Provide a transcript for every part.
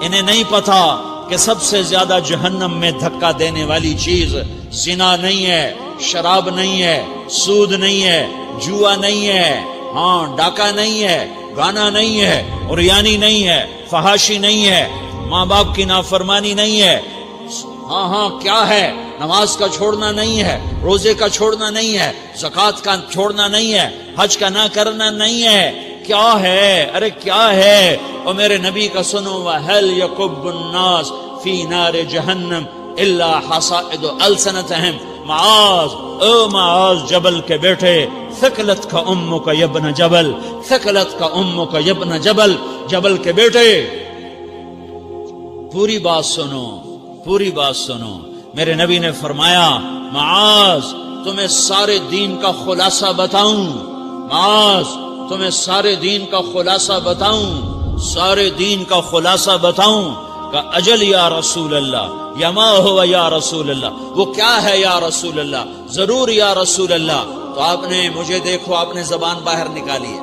انہیں نہیں پتا کہ سب سے زیادہ جہنم میں دھکا دینے والی چیز زنا نہیں ہے، شراب نہیں ہے، سود نہیں ہے، جوا نہیں ہے، ہاں ڈاکہ نہیں ہے، گانا نہیں ہے، عریانی نہیں ہے، فحاشی نہیں ہے، ماں باپ کی نافرمانی نہیں ہے، ہاں کیا ہے، نماز کا چھوڑنا نہیں ہے، روزے کا چھوڑنا نہیں ہے، زکوٰۃ کا چھوڑنا نہیں ہے، حج کا نہ کرنا نہیں ہے، کیا ہے؟ ارے کیا ہے؟ اور میرے نبی کا سنو، وَهَلْ يَكُبُّ النَّاسِ فِي نَارِ جَهَنَّمَ إِلَّا حَصَائِدُ أَلْسِنَتِهِمْ معاذ، او معاذ جبل کے بیٹے، ثقلت کا امک یبن جبل، ثقلت کا امک یبن جبل، جبل کے بیٹے پوری بات سنو، پوری بات سنو۔ میرے نبی نے فرمایا، معاذ تمہیں سارے دین کا خلاصہ بتاؤں، معاذ تمہیں سارے دین کا خلاصہ بتاؤں، سارے دین کا خلاصہ بتاؤں؟ کہ اجل یا رسول اللہ، یا ما ہوا یا رسول اللہ، وہ کیا ہے یا رسول اللہ؟ ضرور یا رسول اللہ۔ تو آپ نے مجھے دیکھو، آپ نے زبان باہر نکالی ہے،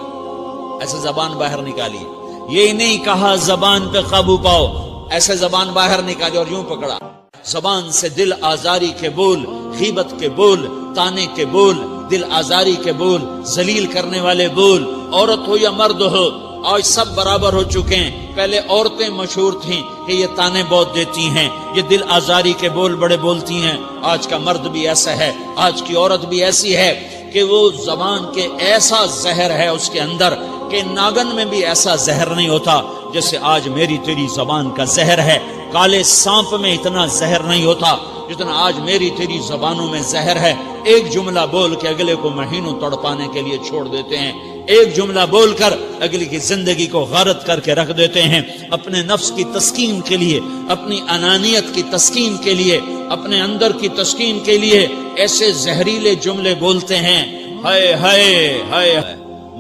ایسے زبان باہر نکالی ہے، یہ نہیں کہا زبان پہ قابو پاؤ، ایسے زبان باہر نکالی اور یوں پکڑا۔ زبان سے دل آزاری کے بول، غیبت کے بول، تانے کے بول، دل آزاری کے بول، ذلیل کرنے والے بول، عورت ہو یا مرد ہو، آج سب برابر ہو چکے ہیں۔ پہلے عورتیں مشہور تھیں کہ یہ تانے بہت دیتی ہیں، یہ دل آزاری کے بول بڑے بولتی ہیں۔ آج کا مرد بھی ایسا ہے، آج کی عورت بھی ایسی ہے کہ وہ زبان کے ایسا زہر ہے اس کے اندر کہ ناگن میں بھی ایسا زہر نہیں ہوتا جیسے آج میری تیری زبان کا زہر ہے۔ کالے سانپ میں اتنا زہر نہیں ہوتا جتنا آج میری تیری زبانوں میں زہر ہے۔ ایک جملہ بول کے اگلے کو مہینوں تڑپانے کے لیے چھوڑ دیتے ہیں، ایک جملہ بول کر اگلی کی زندگی کو غارت کر کے رکھ دیتے ہیں، اپنے نفس کی تسکین کے لیے، اپنی انانیت کی تسکین کے لیے، اپنے اندر کی تسکین کے لیے ایسے زہریلے جملے بولتے ہیں۔ ہائے ہائے ہائے۔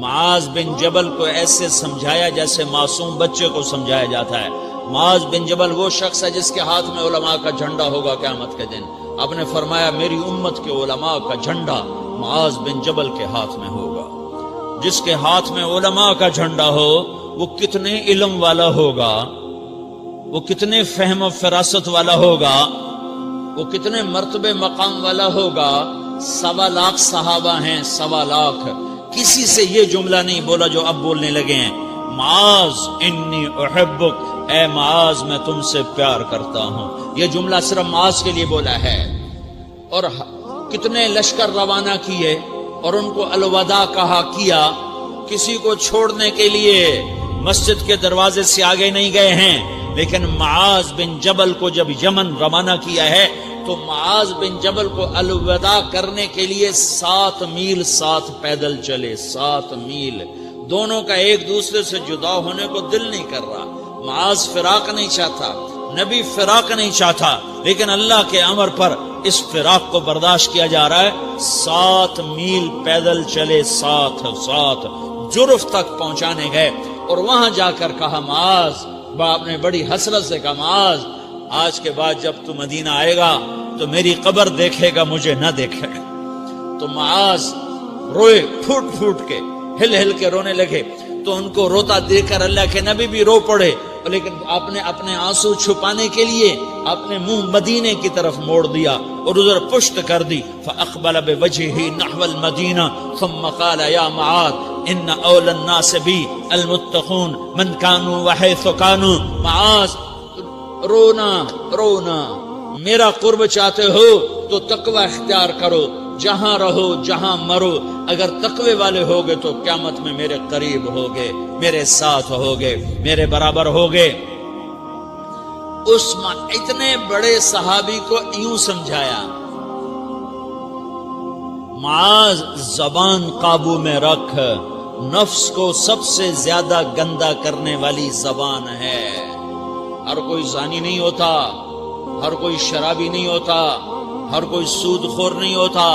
معاذ بن جبل کو ایسے سمجھایا جیسے معصوم بچے کو سمجھایا جاتا ہے۔ معاذ بن جبل وہ شخص ہے جس کے ہاتھ میں علماء کا جھنڈا ہوگا قیامت کے دن۔ آپ نے فرمایا میری امت کے علماء کا جھنڈا معاذ بن جبل کے ہاتھ میں ہوگا۔ جس کے ہاتھ میں علماء کا جھنڈا ہو وہ کتنے علم والا ہوگا، وہ کتنے فہم و فراست والا ہوگا، وہ کتنے مرتبے مقام والا ہوگا۔ 1.25 لاکھ صحابہ ہیں، 1.25 لاکھ، کسی سے یہ جملہ نہیں بولا جو اب بولنے لگے ہیں۔ معاذ انی احبک، اے معاذ میں تم سے پیار کرتا ہوں، یہ جملہ صرف معاذ کے لیے بولا ہے۔ اور کتنے لشکر روانہ کیے اور ان کو الوداع کہا کیا، کسی کو چھوڑنے کے لیے مسجد کے دروازے سے آگے نہیں گئے ہیں، لیکن معاذ بن جبل کو جب یمن روانہ کیا ہے تو معاذ بن جبل کو الوداع کرنے کے لیے 7 میل 7 پیدل چلے، 7 میل۔ دونوں کا ایک دوسرے سے جدا ہونے کو دل نہیں کر رہا۔ معاذ فراق نہیں چاہتا، نبی فراق نہیں چاہتا، لیکن اللہ کے امر پر اس فراق کو برداشت کیا جا رہا ہے۔ 7 میل پیدل چلے، 7 جرف تک پہنچانے گئے اور وہاں جا کر کہا معاذ، باپ نے بڑی حسرت سے کہا معاذ آج کے بعد جب تو مدینہ آئے گا تو میری قبر دیکھے گا، مجھے نہ دیکھے گا۔ تو معاذ روئے، پھوٹ پھوٹ کے، ہل ہل کے رونے لگے۔ تو ان کو روتا دیکھ کر اللہ کے نبی بھی رو پڑے، لیکن آپ نے اپنے آنسو چھپانے کے لیے اپنے منہ مدینے کی طرف موڑ دیا اور ادھر پشت کر دی۔ فاقبل بوجهه نحو المدینہ ثم قال یا معاذ ان اول الناس بی المتقون من كانوا وحيث كانوا۔ معاذ رونا، میرا قرب چاہتے ہو تو تقوی اختیار کرو، جہاں رہو جہاں مرو، اگر تقوی والے ہوگے تو قیامت میں میرے قریب ہوگے، میرے ساتھ ہوگے، میرے برابر ہوگے۔ اس اتنے بڑے صحابی کو یوں سمجھایا، معاذ زبان قابو میں رکھ، نفس کو سب سے زیادہ گندا کرنے والی زبان ہے۔ ہر کوئی زانی نہیں ہوتا، ہر کوئی شرابی نہیں ہوتا، ہر کوئی سود خور نہیں ہوتا،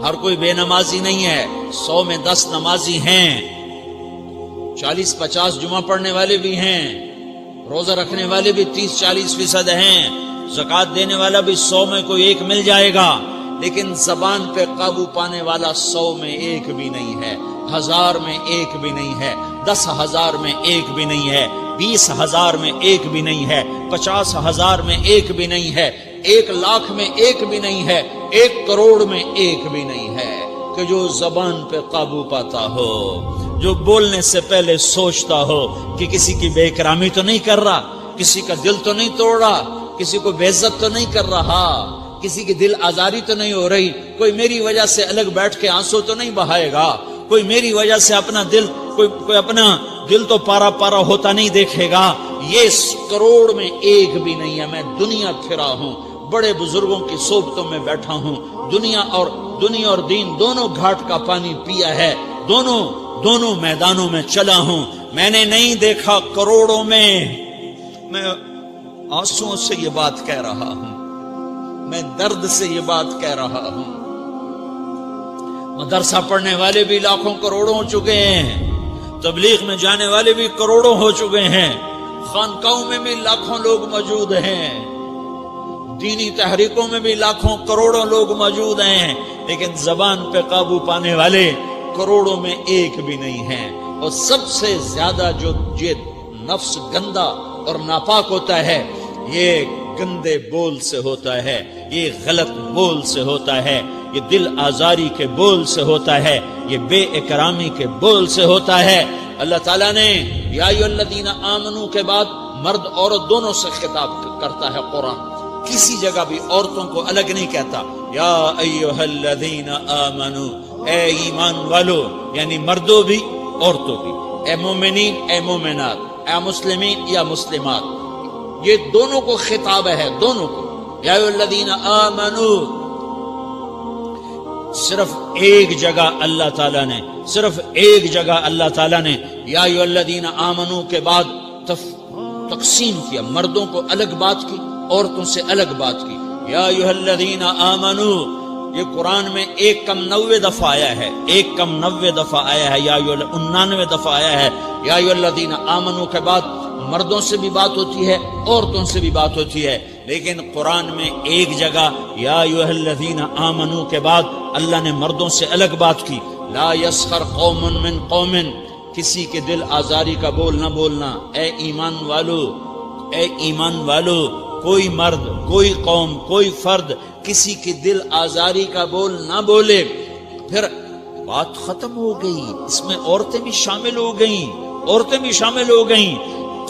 ہر کوئی بے نمازی نہیں ہے۔ 100 میں 10 نمازی ہیں، 40-50 جمعہ پڑھنے والے بھی ہیں، روزہ رکھنے والے بھی 30-40% ہیں، زکوٰۃ دینے والا بھی 100 میں کوئی ایک مل جائے گا، لیکن زبان پہ قابو پانے والا 100 میں ایک بھی نہیں ہے، 1000 میں ایک بھی نہیں ہے، 10,000 میں ایک بھی نہیں ہے۔ 20,000 میں ایک بھی نہیں ہے، 50,000 میں ایک بھی نہیں ہے، 1,00,000 میں ایک بھی نہیں ہے، 1 کروڑ میں ایک بھی نہیں ہے کہ جو زبان پہ قابو پاتا ہو، جو بولنے سے پہلے سوچتا ہو کہ کسی کی بے اکرامی تو نہیں کر رہا، کسی کا دل تو نہیں توڑ رہا، کسی کو بے عزت تو نہیں کر رہا، کسی کی دل آزاری تو نہیں ہو رہی، کوئی میری وجہ سے الگ بیٹھ کے آنسو تو نہیں بہائے گا، کوئی میری وجہ سے اپنا دل کوئی اپنا دل تو پارا پارا ہوتا نہیں دیکھے گا۔ یہ کروڑ میں ایک بھی نہیں ہے۔ میں دنیا پھرا ہوں، بڑے بزرگوں کی صحبتوں میں بیٹھا ہوں، دنیا اور دین دونوں گھاٹ کا پانی پیا ہے، دونوں میدانوں میں چلا ہوں، میں نے نہیں دیکھا کروڑوں میں۔ میں آنسوؤں سے یہ بات کہہ رہا ہوں، میں درد سے یہ بات کہہ رہا ہوں۔ مدرسہ پڑھنے والے بھی لاکھوں کروڑوں ہو چکے ہیں، تبلیغ میں جانے والے بھی کروڑوں ہو چکے ہیں، خانقاہوں میں بھی لاکھوں لوگ موجود ہیں، دینی تحریکوں میں بھی لاکھوں کروڑوں لوگ موجود ہیں، لیکن زبان پہ قابو پانے والے کروڑوں میں ایک بھی نہیں ہیں۔ اور سب سے زیادہ جو یہ نفس گندا اور ناپاک ہوتا ہے، یہ گندے بول سے ہوتا ہے، یہ غلط بول سے ہوتا ہے، یہ دل آزاری کے بول سے ہوتا ہے، یہ بے اکرامی کے بول سے ہوتا ہے۔ اللہ تعالیٰ نے یا ایھا الذین آمنو کے بعد مرد عورت دونوں سے خطاب کرتا ہے قرآن، کسی جگہ بھی عورتوں کو الگ نہیں کہتا۔ یا ایھا الذین آمنو، اے ایمان والو، یعنی مردوں بھی عورتوں بھی، اے مومنین اے مومنات، اے مسلمین یا مسلمات، یہ دونوں کو خطاب ہے، دونوں کو۔ یا ایھا الذین آمنو، صرف ایک جگہ اللہ تعالیٰ نے یا ایھا الذین آمنو کے بعد تقسیم کیا، مردوں کو الگ بات کی، عورتوں سے الگ بات کی۔ یا ایھا الذین آمنو، یہ قرآن میں 1 دفعہ آیا ہے، 1 دفعہ آیا ہے، یا 99 دفعہ آیا ہے۔ یا ایھا الذین آمنو کے بعد مردوں سے بھی بات ہوتی ہے، عورتوں سے بھی بات ہوتی ہے، لیکن قرآن میں ایک جگہ یا ایھا الذین آمنو کے بعد اللہ نے مردوں سے الگ بات کی۔ لا یسخر قوم من قوم، کسی کے دل آزاری کا بول نہ بولنا۔ اے ایمان والو، کوئی مرد، کوئی قوم، کوئی فرد کسی کی دل آزاری کا بول نہ بولے۔ پھر بات ختم ہو گئی، اس میں عورتیں بھی شامل ہو گئیں،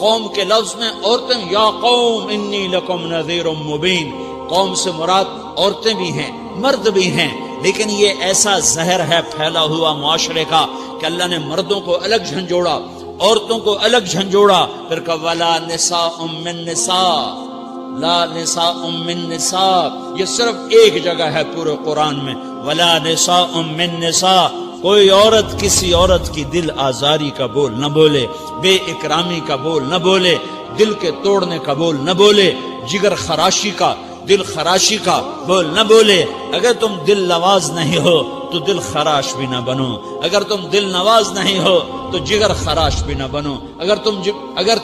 قوم کے لفظ میں عورتیں، یا قوم انی لکم نذیر مبین، قوم سے مراد عورتیں بھی ہیں، مرد بھی ہیں، لیکن یہ ایسا زہر ہے پھیلا ہوا معاشرے کا کہ اللہ نے مردوں کو الگ جھنجھوڑا، عورتوں کو الگ جھنجھوڑا، پھر کہ ولا نساء من نساء، لا نساء من نساء، یہ صرف ایک جگہ ہے پورے قرآن میں، ولا نساء من نساء، کوئی عورت کسی عورت کی دل آزاری کا بول نہ بولے، بے اکرامی کا بول نہ بولے، دل کے توڑنے کا بول نہ بولے، جگر خراشی کا، دل خراشی کا بول نہ بولے۔ اگر تم دل نواز نہیں ہو تو دل خراش بھی نہ بنو، اگر تم دل نواز نہیں ہو تو جگر خراش بھی نہ بنو، اگر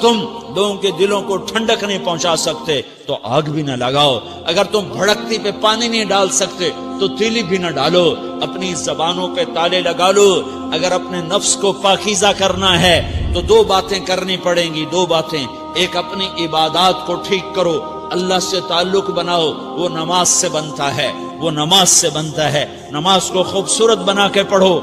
تم لوگوں کے دلوں کو ٹھنڈک نہیں پہنچا سکتے تو آگ بھی نہ لگاؤ، اگر تم بھڑکتی پہ پانی نہیں ڈال سکتے تو تیلی بھی نہ ڈالو، اپنی زبانوں پہ تالے لگا لو۔ اگر اپنے نفس کو پاکیزہ کرنا ہے تو 2 باتیں کرنی پڑیں گی، 2 باتیں، ایک اپنی عبادات کو ٹھیک کرو، اللہ سے تعلق بناؤ، وہ نماز سے بنتا ہے، نماز کو خوبصورت بنا کے پڑھو۔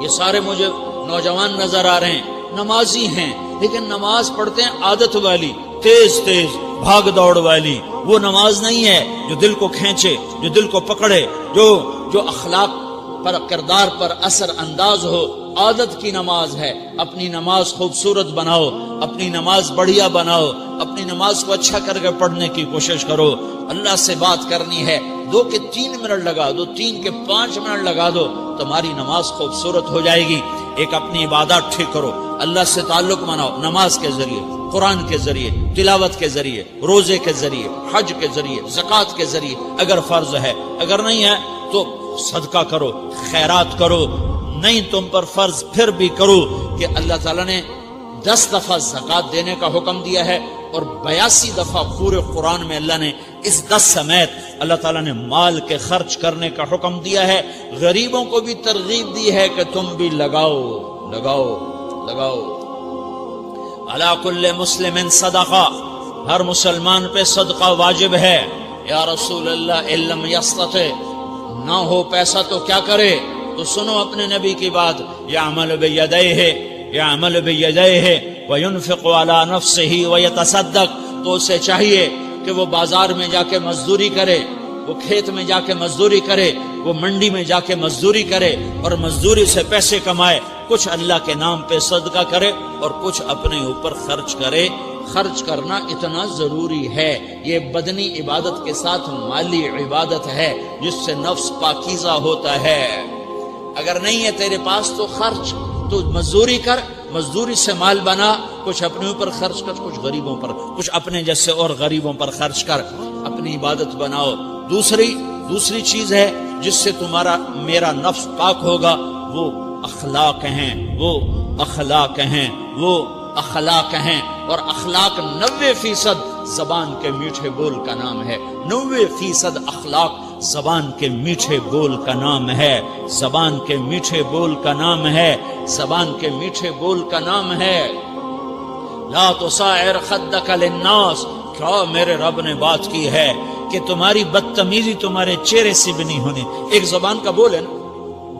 یہ سارے مجھے نوجوان نظر آ رہے ہیں، نمازی ہیں، لیکن نماز پڑھتے ہیں عادت والی، تیز بھاگ دوڑ والی، وہ نماز نہیں ہے جو دل کو کھینچے، جو دل کو پکڑے، جو اخلاق پر، کردار پر اثر انداز ہو۔ عادت کی نماز ہے، اپنی نماز خوبصورت بناؤ، اپنی نماز بڑھیا بناؤ، اپنی نماز کو اچھا کر کے پڑھنے کی کوشش کرو۔ اللہ سے بات کرنی ہے، 2 کے 3 منٹ لگا دو، 3 کے 5 منٹ لگا دو، تمہاری نماز خوبصورت ہو جائے گی۔ ایک اپنی عبادات ٹھیک کرو، اللہ سے تعلق بناؤ، نماز کے ذریعے، قرآن کے ذریعے، تلاوت کے ذریعے، روزے کے ذریعے، حج کے ذریعے، زکوٰۃ کے ذریعے، اگر فرض ہے، اگر نہیں ہے تو صدقہ کرو، خیرات کرو، نہیں تم پر فرض پھر بھی کرو کہ اللہ تعالیٰ نے 10 دفعہ زکوٰۃ دینے کا حکم دیا ہے، اور 82 دفعہ پورے قرآن میں اللہ نے اس 10 سمیت اللہ تعالیٰ نے مال کے خرچ کرنے کا حکم دیا ہے۔ غریبوں کو بھی ترغیب دی ہے کہ تم بھی لگاؤ۔ علی کل مسلم صدقہ، ہر مسلمان پہ صدقہ واجب ہے۔ یا رسول اللہ ان لم یستطع، نہ ہو پیسہ تو کیا کرے؟ تو سنو اپنے نبی کی بات، یعمل بیدیہ، یعمل بیدیہ وینفق علی نفسہ ویتصدق، تو اسے چاہیے کہ وہ بازار میں جا کے مزدوری کرے، وہ کھیت میں جا کے مزدوری کرے، وہ منڈی میں جا کے مزدوری کرے اور مزدوری سے پیسے کمائے، کچھ اللہ کے نام پہ صدقہ کرے اور کچھ اپنے اوپر خرچ کرے۔ خرچ کرنا اتنا ضروری ہے، یہ بدنی عبادت کے ساتھ مالی عبادت ہے جس سے نفس پاکیزہ ہوتا ہے۔ اگر نہیں ہے تیرے پاس تو خرچ، تو مزدوری کر، مزدوری سے مال بنا، کچھ اپنے اوپر خرچ کر، کچھ غریبوں پر، کچھ اپنے جیسے اور غریبوں پر خرچ کر، اپنی عبادت بناؤ۔ دوسری چیز ہے جس سے تمہارا میرا نفس پاک ہوگا، وہ اخلاق ہیں، وہ اخلاق ہیں، وہ اخلاق ہیں۔ اور اخلاق 90% زبان کے میٹھے بول کا نام ہے، 90% اخلاق زبان کے میٹھے بول کا نام ہے، زبان کے میٹھے بول کا نام ہے، زبان کے میٹھے بول کا نام ہے۔ لا تصاعر خدک للناس، کیا میرے رب نے بات کی ہے کہ تمہاری بدتمیزی تمہارے چہرے سے بھی نہیں ہونی۔ ایک زبان کا بول ہے نا،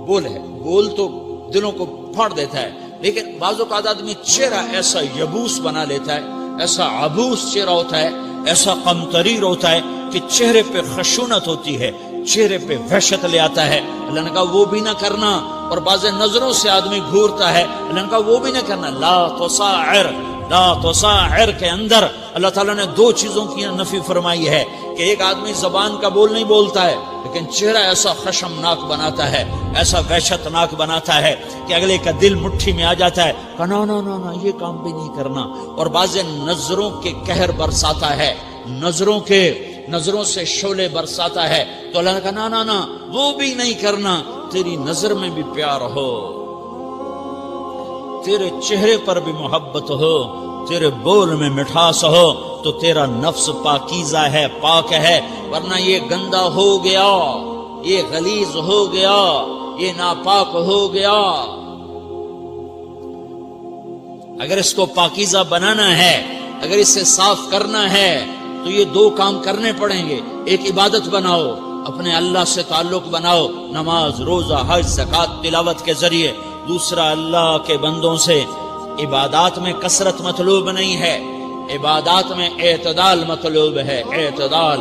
بول ہے، بول تو دلوں کو پھاڑ دیتا ہے، لیکن بعض اوقات آدمی چہرہ ایسا یبوس بنا لیتا ہے، ایسا عبوس چہرہ ہوتا ہے، ایسا قمطریر ہوتا ہے کہ چہرے پہ خشونت ہوتی ہے، چہرے پہ وحشت لے آتا ہے۔ اللہ نے کہا وہ بھی نہ کرنا، اور بعض نظروں سے آدمی گھورتا ہے، اللہ نے کہا وہ بھی نہ کرنا۔ لا تصاعر، لا تصاعر کے اندر اللہ تعالیٰ نے 2 چیزوں کی نفی فرمائی ہے کہ ایک آدمی زبان کا بول نہیں بولتا ہے لیکن چہرہ ایسا خشمناک بناتا ہے، ایسا وحشتناک بناتا ہے کہ اگلے کا دل مٹھی میں آ جاتا ہے کہ نا نا نا نا یہ کام بھی نہیں کرنا۔ اور بعض نظروں کے قہر برساتا ہے، نظروں سے شعلے برساتا ہے، تو اللہ نے کہا نا نا نا وہ بھی نہیں کرنا۔ تیری نظر میں بھی پیار ہو، تیرے چہرے پر بھی محبت ہو، تیرے بول میں مٹھاس ہو، تو تیرا نفس پاکیزہ ہے، پاک ہے۔ ورنہ یہ گندا ہو گیا، یہ غلیظ ہو گیا، یہ ناپاک ہو گیا۔ اگر اس کو پاکیزہ بنانا ہے، اگر اسے صاف کرنا ہے تو یہ 2 کام کرنے پڑیں گے۔ ایک عبادت بناؤ، اپنے اللہ سے تعلق بناؤ، نماز، روزہ، حج، زکوٰۃ، تلاوت کے ذریعے۔ دوسرا، اللہ کے بندوں سے عبادات میں کثرت مطلوب نہیں ہے، عبادات میں اعتدال مطلوب ہے، اعتدال،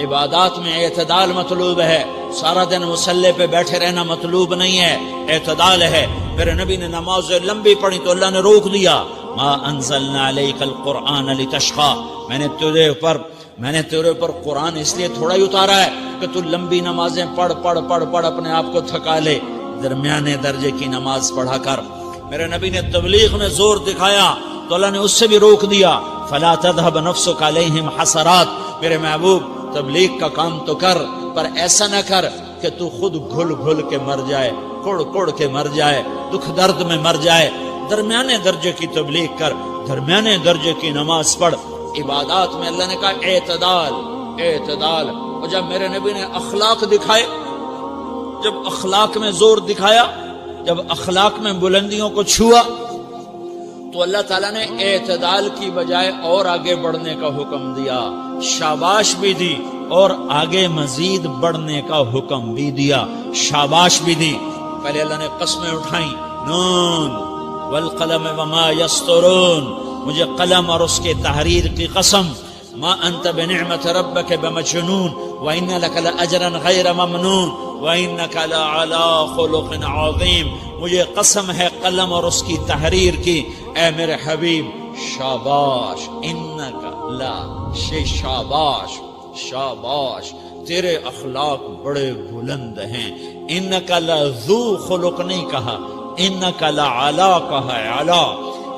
عبادات میں اعتدال مطلوب ہے۔ سارا دن مصلی پہ بیٹھے رہنا مطلوب نہیں ہے، اعتدال ہے۔ میرے نبی نے نماز لمبی پڑھی تو اللہ نے روک دیا، ما انزلنا علیک القرآن لتشقی، میں نے تیرے اوپر قرآن اس لیے تھوڑا ہی اتارا ہے کہ تو لمبی نمازیں پڑھ اپنے آپ کو تھکا لے، درمیانے درجے کی نماز پڑھا کر۔ میرے نبی نے تبلیغ میں زور دکھایا تو اللہ نے اس سے بھی روک دیا، فلا تذهب نفسك علیہم حسرات، میرے محبوب تبلیغ کا کام تو کر، پر ایسا نہ کر کہ تو خود گھل کے مر جائے، کڑ کے مر جائے، دکھ درد میں مر جائے۔ درمیانے درجے کی تبلیغ کر، درمیانے درجے کی نماز پڑھ۔ عبادات میں اللہ نے کہا اعتدال۔ اور جب میرے نبی نے اخلاق دکھائے، جب اخلاق میں زور دکھایا، جب اخلاق میں بلندیوں کو چھوا، تو اللہ تعالیٰ نے اعتدال کی بجائے اور آگے بڑھنے کا حکم دیا، شاباش بھی دی اور آگے مزید بڑھنے کا حکم بھی دیا، شاباش بھی دی۔ پہلے اللہ نے قسمیں اٹھائیں، نون والقلم وما یسطرون، مجھے قلم اور اس کے تحریر کی قسم، ما انت بنعمت ربک بمجنون وان لک لاجرا غیر ممنون وانک لعلی خلق عظیم، مجھے قسم ہے قلم اور اس کی تحریر کی، اے میرے حبیب شاباش، انک لا شاباش، تیرے اخلاق بڑے بلند ہیں۔ انک لذو خلق نہیں کہا، انک لعلی کہا، علی،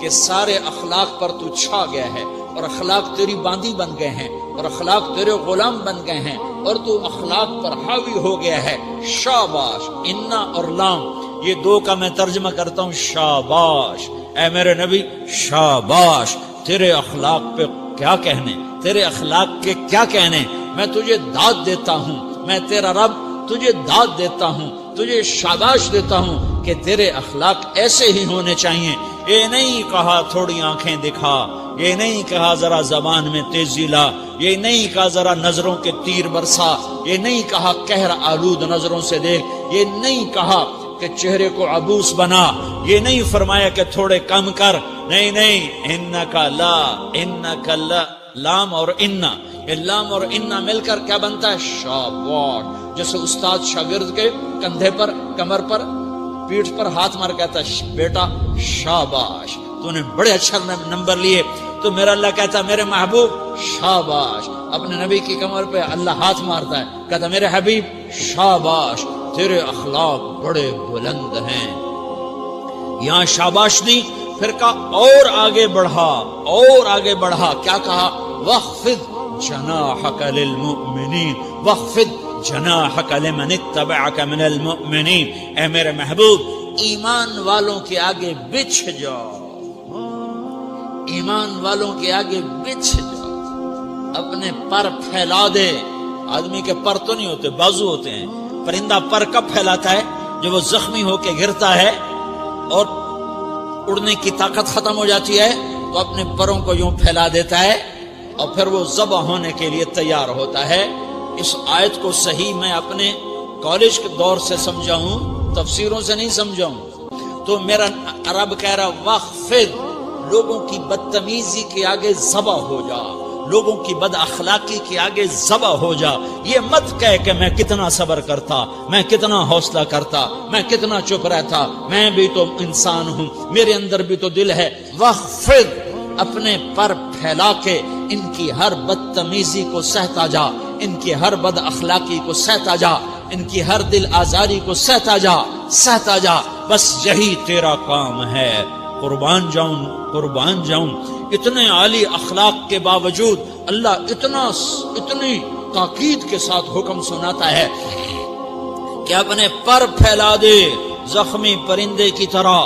کہ سارے اخلاق پر تو چھا گیا ہے، اور اخلاق تیری باندی بن گئے ہیں، اور اخلاق تیرے غلام بن گئے ہیں، اور تو اخلاق پر حاوی ہو گیا ہے۔ شاباش، انا اور لام، یہ 2 کا میں ترجمہ کرتا ہوں، شاباش، اے میرے نبی شاباش، تیرے اخلاق پہ کیا کہنے، تیرے اخلاق کے کیا کہنے، میں تجھے داد دیتا ہوں، میں تیرا رب تجھے داد دیتا ہوں، تجھے شاباش دیتا ہوں کہ تیرے اخلاق ایسے ہی ہونے چاہیے. یہ نہیں کہا تھوڑی آنکھیں دکھا، یہ نہیں کہا ذرا زبان میں تیزی لا، یہ نہیں کہا ذرا نظروں کے تیر برسا، یہ نہیں کہا قہر آلود نظروں سے دیکھ، یہ نہیں کہا کہ چہرے کو عبوس بنا، یہ نہیں فرمایا کہ تھوڑے کم کر. نہیں، انکا لا لام اور انا، یہ لام اور انا مل کر کیا بنتا ہے؟ شاباش. جیسے استاد شاگرد کے کندھے پر، کمر پر، پیٹھ پر ہاتھ مار کہتا ہے بیٹا شاباش تو نے بڑے اچھا نمبر لیے. تو میرا اللہ کہتا ہے میرے محبوب شاباش. اپنے نبی کی کمر پہ اللہ ہاتھ مارتا ہے، کہتا میرے حبیب شاباش، تیرے اخلاق بڑے بلند ہیں. یہاں شاباش نہیں، پھر کہا اور آگے بڑھا. کیا کہا؟ وَخْفِضْ جَنَاحَكَ لِلْمُؤْمِنِينَ وَخْفِضْ جَنَاحَكَ لِمَنِ اتَّبَعَكَ مِنَ الْمُؤْمِنِينَ. اے میرے محبوب ایمان والوں کے آگے بچھ جاؤ، ایمان والوں کے آگے بچھ جاؤ، اپنے پر پھیلا دے. آدمی کے پر تو نہیں ہوتے، بازو ہوتے ہیں. پرندہ پر کب پھیلاتا ہے؟ جب وہ زخمی ہو کے گرتا ہے اور اڑنے کی طاقت ختم ہو جاتی ہے تو اپنے پروں کو یوں پھیلا دیتا ہے اور پھر وہ ذبح ہونے کے لیے تیار ہوتا ہے. اس آیت کو صحیح میں اپنے کالج کے دور سے سمجھا ہوں، تفسیروں سے نہیں سمجھا ہوں. تو میرا رب کہہ رہا وَخْفِضْ، لوگوں کی بدتمیزی کے آگے ذبح ہو جا، لوگوں کی بد اخلاقی کے آگے ذبح ہو جا. یہ مت کہہ کہ میں کتنا صبر کرتا، میں کتنا حوصلہ کرتا، میں کتنا چپ رہتا، میں بھی تو انسان ہوں، میرے اندر بھی تو دل ہے. وَخْفِضْ، اپنے پر پھیلا کے ان کی ہر بدتمیزی کو سہتا جا، ان کی ہر بد اخلاقی کو سہتا جا، ان کی ہر دل آزاری کو سہتا جا. بس یہی تیرا کام ہے. قربان جاؤں اتنے عالی اخلاق کے باوجود اللہ اتنی تاکید کے ساتھ حکم سناتا ہے کہ اپنے پر پھیلا دے، زخمی پرندے کی طرح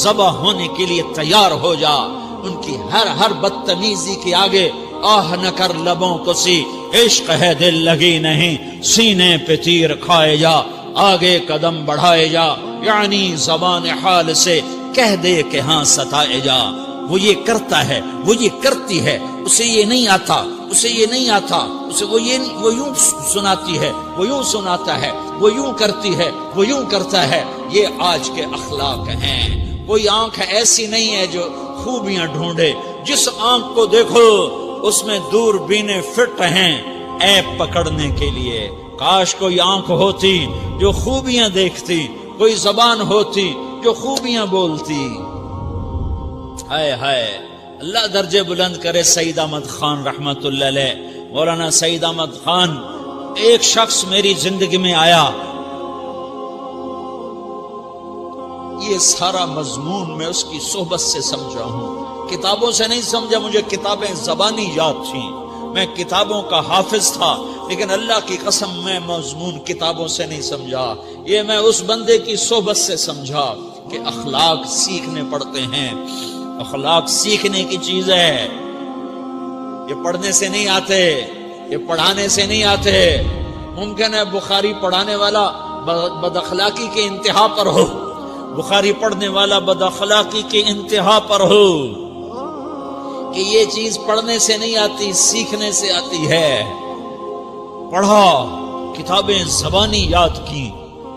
ذبح ہونے کے لیے تیار ہو جا. ان کی ہر بدتمیزی کے آگے آہ نہ کر لبوں کو سی، عشق ہے دل لگی نہیں، سینے پہ تیر کھائے جا، آگے قدم بڑھائے جا. یعنی زبان حال سے کہہ دے کہ ہاں ستائے جا. وہ یہ کرتا ہے، وہ یہ کرتی ہے، اسے یہ نہیں آتا، اسے وہ یوں سناتی ہے، وہ یوں سناتا ہے، وہ یوں کرتی ہے، وہ یوں کرتا ہے. یہ آج کے اخلاق ہیں. کوئی آنکھ ایسی نہیں ہے جو خوبیاں ڈھونڈے. جس آنکھ کو دیکھو اس میں دور بینے فٹ ہیں عیب پکڑنے کے لیے. کاش کوئی آنکھ ہوتی جو خوبیاں دیکھتی، کوئی زبان ہوتی جو خوبیاں بولتی. ہائے اللہ درجے بلند کرے سعید احمد خان رحمت اللہ علیہ. مولانا سعید احمد خان ایک شخص میری زندگی میں آیا، یہ سارا مضمون میں اس کی صحبت سے سمجھا ہوں، کتابوں سے نہیں سمجھا. مجھے کتابیں زبانی یاد تھیں، میں کتابوں کا حافظ تھا، لیکن اللہ کی قسم میں مضمون کتابوں سے نہیں سمجھا. یہ میں اس بندے کی صحبت سے سمجھا کہ اخلاق سیکھنے پڑتے ہیں. اخلاق سیکھنے کی چیز ہے، یہ پڑھنے سے نہیں آتے، یہ پڑھانے سے نہیں آتے. ممکن ہے بخاری پڑھانے والا بد اخلاقی کے انتہا پر ہو، بخاری پڑھنے والا بد اخلاقی کے انتہا پر ہو، کہ یہ چیز پڑھنے سے نہیں آتی، سیکھنے سے آتی ہے. پڑھا، کتابیں زبانی یاد کی،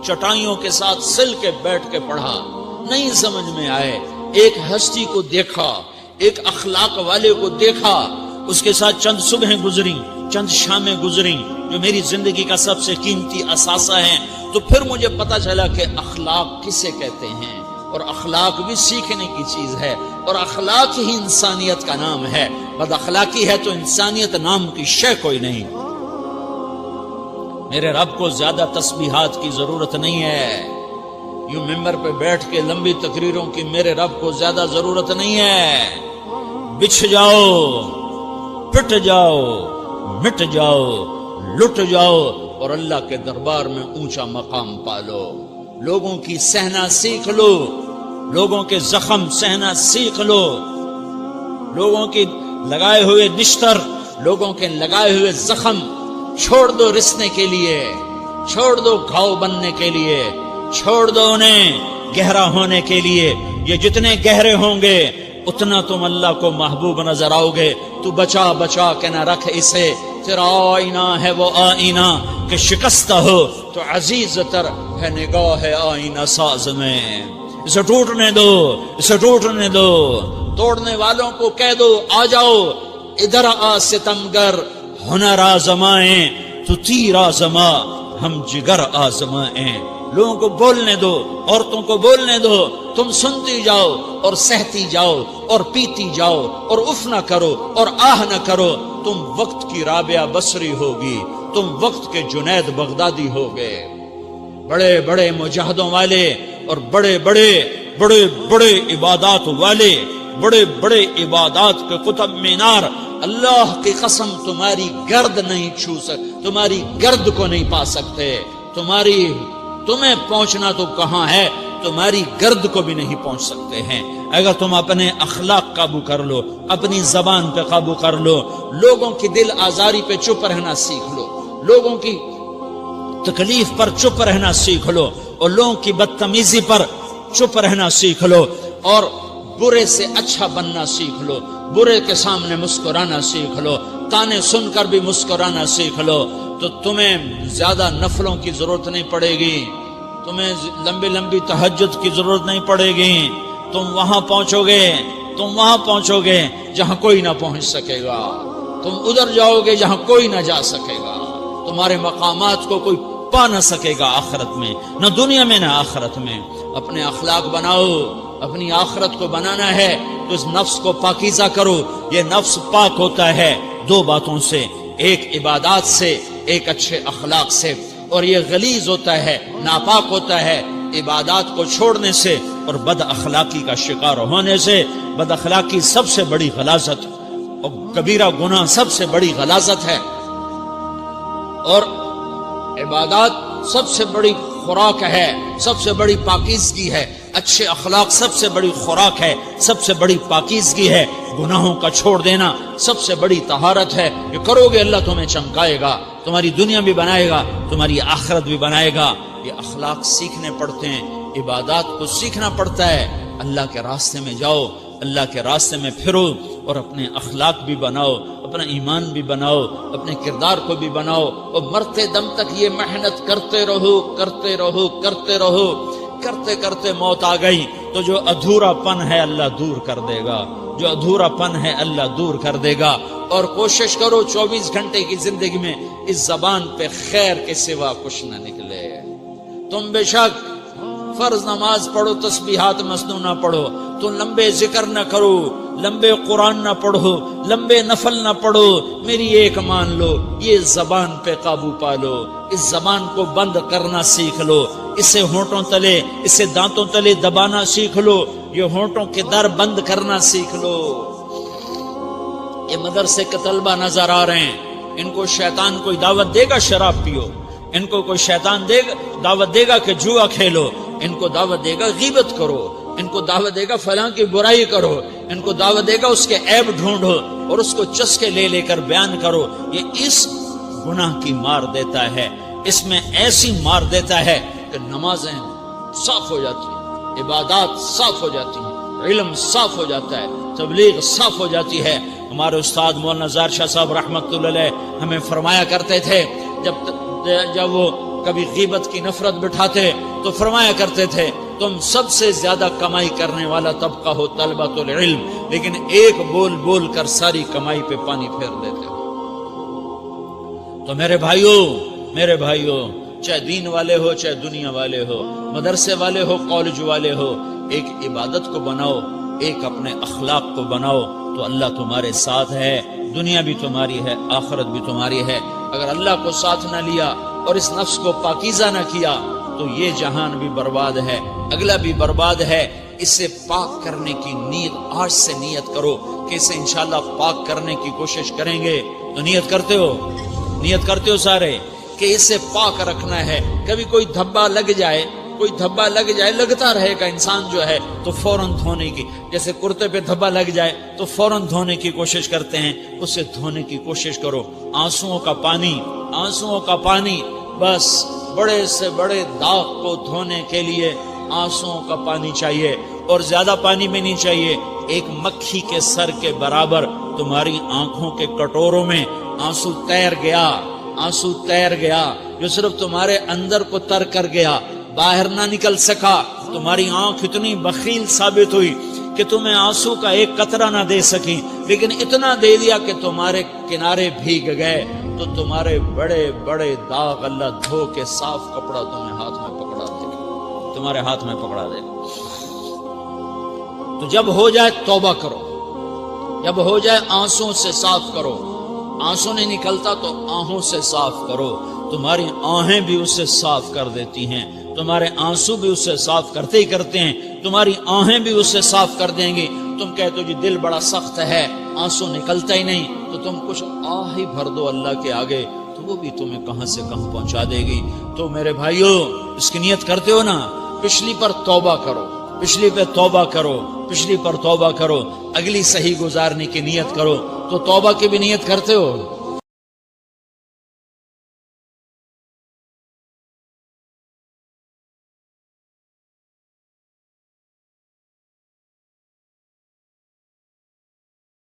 چٹائیوں کے ساتھ سل کے بیٹھ کے پڑھا، نہیں سمجھ میں آئے. ایک ہستی کو دیکھا، ایک اخلاق والے کو دیکھا، اس کے ساتھ چند صبحیں گزری، چند شامیں گزری جو میری زندگی کا سب سے قیمتی اثاثہ ہیں. تو پھر مجھے پتا چلا کہ اخلاق کسے کہتے ہیں، اور اخلاق بھی سیکھنے کی چیز ہے، اور اخلاق ہی انسانیت کا نام ہے. بد اخلاقی ہے تو انسانیت نام کی شے کوئی نہیں. میرے رب کو زیادہ تسبیحات کی ضرورت نہیں ہے، یوں ممبر پہ بیٹھ کے لمبی تقریروں کی میرے رب کو زیادہ ضرورت نہیں ہے. بچھ جاؤ، پٹ جاؤ، مٹ جاؤ، لٹ جاؤ اور اللہ کے دربار میں اونچا مقام پالو. لوگوں کی سہنا سیکھ لو، لوگوں کے زخم سہنا سیکھ لو، لوگوں کے لگائے ہوئے نشتر، لوگوں کے لگائے ہوئے زخم چھوڑ دو رسنے کے لیے، چھوڑ دو گھاؤ بننے کے لیے، چھوڑ دو انہیں گہرا ہونے کے لیے یہ جتنے گہرے ہوں گے اتنا تم اللہ کو محبوب نظر آؤ گے. تو بچا بچا کے نہ رکھ اسے، تیرا آئینہ ہے وہ آئینہ کہ شکستہ ہو تو عزیز تر ہے نگاہ آئینہ ساز میں. اسے ٹوٹنے دو، اسے ٹوٹنے دو. توڑنے والوں کو کہہ دو آ جاؤ ادھر آ ستمگر، ہنر آزمائیں تو تیر آزما، ہم جگر آزمائیں. لوگوں کو بولنے دو، عورتوں کو بولنے دو. تم سنتی جاؤ اور سہتی جاؤ اور پیتی جاؤ اور اف نہ کرو اور آہ نہ کرو. تم وقت کی رابعہ بصری ہوگی، تم وقت کے جنید بغدادی ہوگے. بڑے بڑے مجاہدوں والے اور بڑے بڑے بڑے بڑے عبادات والے، بڑے بڑے عبادات کے قطب مینار، اللہ کی قسم تمہاری گرد نہیں چھو سکتے، تمہاری گرد کو نہیں پا سکتے. تمہیں پہنچنا تو کہاں ہے، تمہاری گرد کو بھی نہیں پہنچ سکتے ہیں. اگر تم اپنے اخلاق قابو کر لو، اپنی زبان پہ قابو کر لو، لوگوں کی دل آزاری پہ چپ رہنا سیکھ لو، لوگوں کی تکلیف پر چپ رہنا سیکھ لو، اور لوگوں کی بدتمیزی پر چپ رہنا سیکھ لو، اور برے سے اچھا بننا سیکھ لو، برے کے سامنے مسکرانا سیکھ لو، تانے سن کر بھی مسکرانا سیکھ لو، تو تمہیں زیادہ نفلوں کی ضرورت نہیں پڑے گی، تمہیں لمبی لمبی تہجد کی ضرورت نہیں پڑے گی. تم وہاں پہنچو گے جہاں کوئی نہ پہنچ سکے گا. تم ادھر جاؤ گے جہاں کوئی نہ جا سکے گا. تمہارے مقامات کو کوئی پا نہ سکے گا آخرت میں، نہ دنیا میں نہ آخرت میں. اپنے اخلاق بناؤ، اپنی آخرت کو بنانا ہے تو اس نفس کو پاکیزہ کرو. یہ نفس پاک ہوتا ہے دو باتوں سے، ایک عبادات سے، ایک اچھے اخلاق سے، اور یہ غلیظ ہوتا ہے، ناپاک ہوتا ہے عبادات کو چھوڑنے سے اور بد اخلاقی کا شکار ہونے سے. بد اخلاقی سب سے بڑی غلاظت اور کبیرہ گناہ سب سے بڑی غلاظت ہے، اور عبادات سب سے بڑی خوراک ہے، سب سے بڑی پاکیزگی ہے. اچھے اخلاق سب سے بڑی خوراک ہے، سب سے بڑی پاکیزگی ہے. گناہوں کا چھوڑ دینا سب سے بڑی طہارت ہے. یہ کرو گے اللہ تمہیں چمکائے گا، تمہاری دنیا بھی بنائے گا، تمہاری آخرت بھی بنائے گا. یہ اخلاق سیکھنے پڑتے ہیں، عبادات کو سیکھنا پڑتا ہے. اللہ کے راستے میں جاؤ، اللہ کے راستے میں پھرو، اور اپنے اخلاق بھی بناؤ، اپنا ایمان بھی بناؤ، اپنے کردار کو بھی بناؤ، اور مرتے دم تک یہ محنت کرتے رہو کرتے رہو کرتے رہو. کرتے کرتے موت آ گئی تو جو ادھورا پن ہے اللہ دور کر دے گا، جو ادھورا پن ہے اللہ دور کر دے گا. اور کوشش کرو 24 گھنٹے کی زندگی میں اس زبان پہ خیر کے سوا کچھ نہ نکلے. تم بے شک فرض نماز پڑھو، تسبیحات مسنون نہ پڑھو، تم لمبے ذکر نہ کرو، لمبے قرآن نہ پڑھو، لمبے نفل نہ پڑھو. میری ایک مان لو، یہ زبان پہ قابو پا لو، اس زبان کو بند کرنا سیکھ لو، اسے ہونٹوں تلے، اسے دانتوں تلے دبانا سیکھ لو، یہ ہونٹوں کے در بند کرنا سیکھ لو. یہ مدرسے کے طلبہ نظر آ رہے ہیں، ان کو شیطان کوئی دعوت دے گا شراب پیو، ان کو کوئی شیطان دعوت دے گا کہ جوا کھیلو، ان کو دعوت دے گا غیبت کرو، ان کو دعوت دے گا فلاں کی برائی کرو، ان کو دعوت دے گا اس کے عیب ڈھونڈو اور اس کو چسکے لے لے کر بیان کرو. یہ اس گناہ کی مار دیتا ہے، اس میں ایسی مار دیتا ہے کہ نمازیں صاف ہو جاتی ہیں، عبادات صاف ہو جاتی ہیں، علم صاف ہو جاتا ہے، تبلیغ صاف ہو جاتی ہے. ہمارے استاد مولانا زار شاہ صاحب رحمۃ اللہ علیہ ہمیں فرمایا کرتے تھے، جب وہ کبھی غیبت کی نفرت بٹھاتے تو فرمایا کرتے تھے تم سب سے زیادہ کمائی کرنے والا طبقہ ہو طلبۃ العلم، لیکن ایک بول بول کر ساری کمائی پہ پانی پھیر دیتے ہو. تو میرے بھائیوں چاہے دین والے ہو چاہے دنیا والے ہو، مدرسے والے ہو کالج والے ہو، ایک عبادت کو بناؤ، ایک اپنے اخلاق کو بناؤ تو اللہ تمہارے ساتھ ہے. دنیا بھی تمہاری ہے، آخرت بھی تمہاری ہے. اگر اللہ کو ساتھ نہ لیا اور اس نفس کو پاکیزہ نہ کیا تو یہ جہان بھی برباد ہے، اگلا بھی برباد ہے. اسے پاک کرنے کی نیت آج سے نیت کرو کہ اسے انشاءاللہ پاک کرنے کی کوشش کریں گے. تو نیت کرتے ہو سارے کہ اسے پاک رکھنا ہے. کبھی کوئی دھبا لگ جائے لگتا رہے گا انسان جو ہے تو فوراً دھونے کی، جیسے کرتے پہ دھبا لگ جائے تو فوراً دھونے کی کوشش کرتے ہیں، اسے دھونے کی کوشش کرو. آنسوؤں کا پانی بس بڑے سے بڑے داغ کو دھونے کے لیے آنسوؤں کا پانی چاہیے، اور زیادہ پانی بھی نہیں چاہیے، ایک مکھی کے سر کے برابر تمہاری آنکھوں کے کٹوروں میں آنسو تیر گیا، آنسو تیر گیا، جو صرف تمہارے اندر کو تر کر گیا، باہر نہ نکل سکا۔ تمہاری آنکھ اتنی بخیل ثابت ہوئی کہ تمہیں آنسو کا ایک قطرہ نہ دے سکی، لیکن اتنا دے دیا کہ تمہارے کنارے بھیگ گئے، تو تمہارے بڑے بڑے داغ اللہ دھو کے صاف کپڑا تمہیں ہاتھ میں پکڑا دے گا، تمہارے ہاتھ میں پکڑا دے گا۔ تو جب ہو جائے توبہ کرو، جب ہو جائے آنسوں سے صاف کرو، آنسو نہیں نکلتا تو آہوں سے صاف کرو، تمہاری آہیں بھی اسے صاف کر دیتی ہیں، تمہارے آنسو بھی اسے صاف کرتے ہی کرتے ہیں، تمہاری آہیں بھی اسے صاف کر دیں گی۔ تم کہتے ہو جی دل بڑا سخت ہے، آنسو نکلتا ہی نہیں، تو تم کچھ آہ ہی بھر دو اللہ کے آگے، تو وہ بھی تمہیں کہاں سے کہاں پہنچا دے گی۔ تو میرے بھائیو، اس کی نیت کرتے ہو نا، پچھلی پر توبہ کرو، پچھلی پہ توبہ کرو، پچھلی پر توبہ کرو، اگلی صحیح گزارنے کی نیت کرو۔ تو توبہ کی بھی نیت کرتے ہو؟